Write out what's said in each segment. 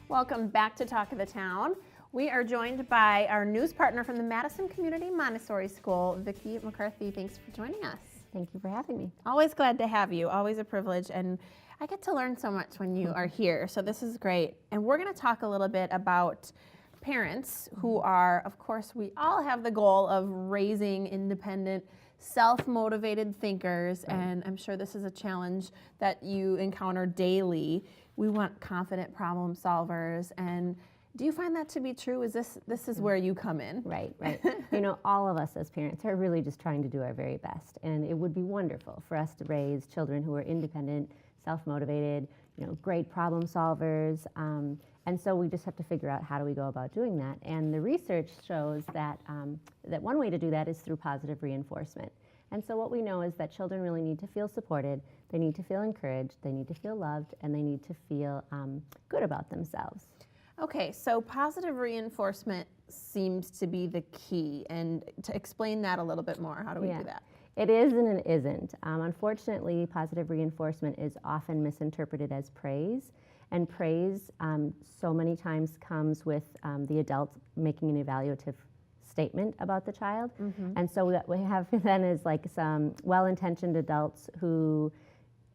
Welcome back to Talk of the Town. We are joined by our news partner from the Madison Community Montessori School, Vicki McCarthy. Thanks for joining us. Thank you for having me. Always glad to have you, always a privilege, and I get to learn so much when you are here, so this is great. And we're going to talk a little bit about parents who are, of course, we all have the goal of raising independent, self-motivated thinkers, and I'm sure this is a challenge that you encounter daily. We want confident problem solvers, and do you find that to be true? Is this is where you come in? Right. You know, all of us as parents are really just trying to do our very best, and it would be wonderful for us to raise children who are independent, self-motivated, great problem solvers, and so we just have to figure out how do we go about doing that. And the research shows that that one way to do that is through positive reinforcement. And so what we know is that children really need to feel supported, they need to feel encouraged, they need to feel loved, and they need to feel good about themselves. Okay, so positive reinforcement seems to be the key, and to explain that a little bit more, how do we do that? It is and it isn't. Unfortunately, positive reinforcement is often misinterpreted as praise, and praise so many times comes with the adult making an evaluative statement about the child. And so what we have then is like some well-intentioned adults who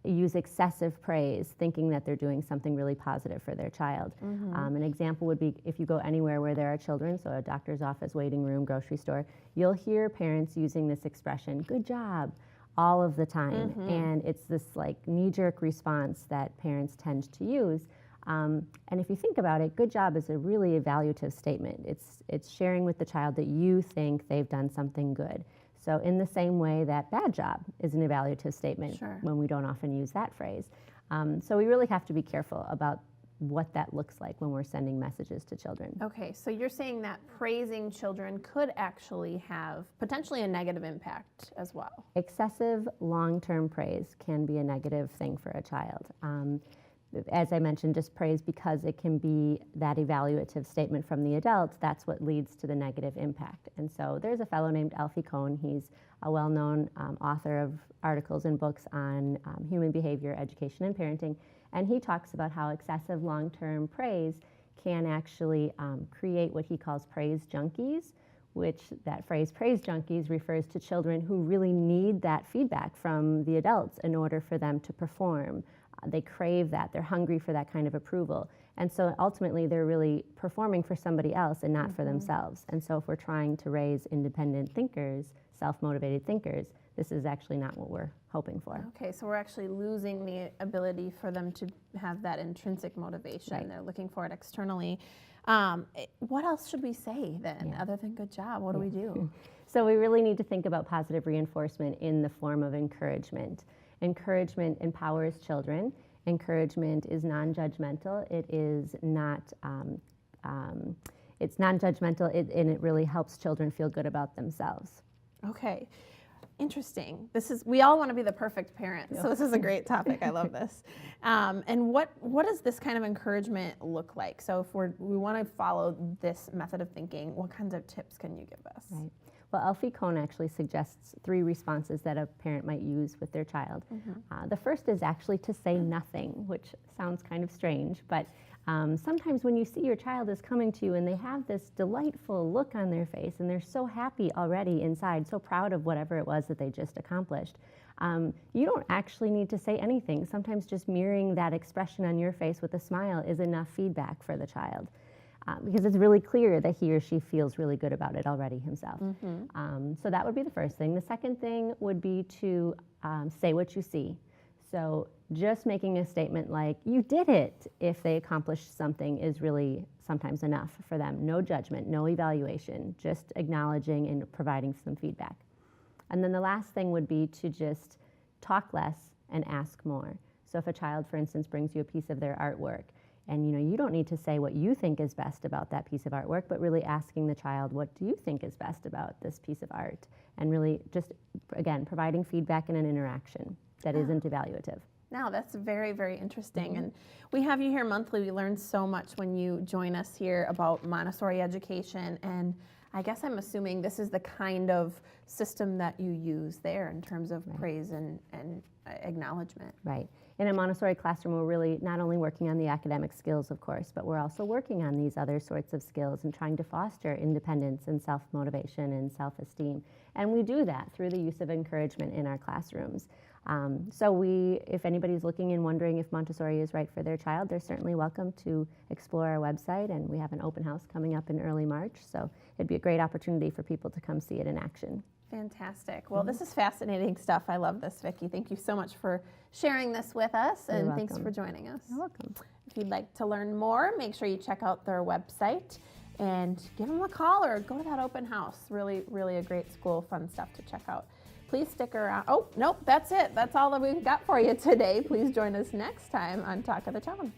use excessive praise, thinking that they're doing something really positive for their child. An example would be if you go anywhere where there are children, so a doctor's office, waiting room, grocery store, you'll hear parents using this expression, good job, all of the time. And it's this like knee-jerk response that parents tend to use. And if you think about it, good job is a really evaluative statement. It's sharing with the child that you think they've done something good. So in the same way that bad job is an evaluative statement when we don't often use that phrase. So we really have to be careful about what that looks like when we're sending messages to children. Okay, so you're saying that praising children could actually have potentially a negative impact as well. Excessive long-term praise can be a negative thing for a child. As I mentioned, just praise because it can be that evaluative statement from the adult, that's what leads to the negative impact. And so there's a fellow named Alfie Kohn. He's a well-known author of articles and books on human behavior, education, and parenting. And he talks about how excessive long-term praise can actually create what he calls praise junkies, which that phrase, praise junkies, refers to children who really need that feedback from the adults in order for them to perform. They crave that. They're hungry for that kind of approval. And so ultimately, they're really performing for somebody else and not for themselves. And so if we're trying to raise independent thinkers, self-motivated thinkers, this is actually not what we're hoping for. Okay, so we're actually losing the ability for them to have that intrinsic motivation. They're looking for it externally. What else should we say then, other than good job? What do we do? So we really need to think about positive reinforcement in the form of encouragement. Encouragement empowers children. Encouragement is non-judgmental. It is not, it's non-judgmental, and it really helps children feel good about themselves. Okay, interesting. We all want to be the perfect parent, so this is a great topic. I love this. And what does this kind of encouragement look like? So if we want to follow this method of thinking, what kinds of tips can you give us? Right. Well, Alfie Kohn actually suggests 3 responses that a parent might use with their child. The first is actually to say nothing, which sounds kind of strange, but sometimes when you see your child is coming to you and they have this delightful look on their face and they're so happy already inside, so proud of whatever it was that they just accomplished, you don't actually need to say anything. Sometimes just mirroring that expression on your face with a smile is enough feedback for the child. Because it's really clear that he or she feels really good about it already himself. So that would be the first thing. The second thing would be to say what you see. So just making a statement like, you did it, if they accomplished something is really sometimes enough for them. No judgment, no evaluation, just acknowledging and providing some feedback. And then the last thing would be to just talk less and ask more. So if a child, for instance, brings you a piece of their artwork, and you don't need to say what you think is best about that piece of artwork, but really asking the child, what do you think is best about this piece of art? And really just, again, providing feedback in an interaction that isn't evaluative. Now, that's very, very interesting. And we have you here monthly. We learn so much when you join us here about Montessori education. And I guess I'm assuming this is the kind of system that you use there in terms of praise and acknowledgement. Right. In a Montessori classroom, we're really not only working on the academic skills, of course, but we're also working on these other sorts of skills and trying to foster independence and self-motivation and self-esteem. And we do that through the use of encouragement in our classrooms. So if anybody's looking and wondering if Montessori is right for their child, they're certainly welcome to explore our website, and we have an open house coming up in early March, so it'd be a great opportunity for people to come see it in action. Fantastic. Well, this is fascinating stuff. I love this, Vicki. Thank you so much for sharing this with us, and thanks for joining us. You're welcome. If you'd like to learn more, make sure you check out their website and give them a call or go to that open house. Really, really a great school, fun stuff to check out. Please stick around. Oh, nope, that's it. That's all that we've got for you today. Please join us next time on Talk of the Town.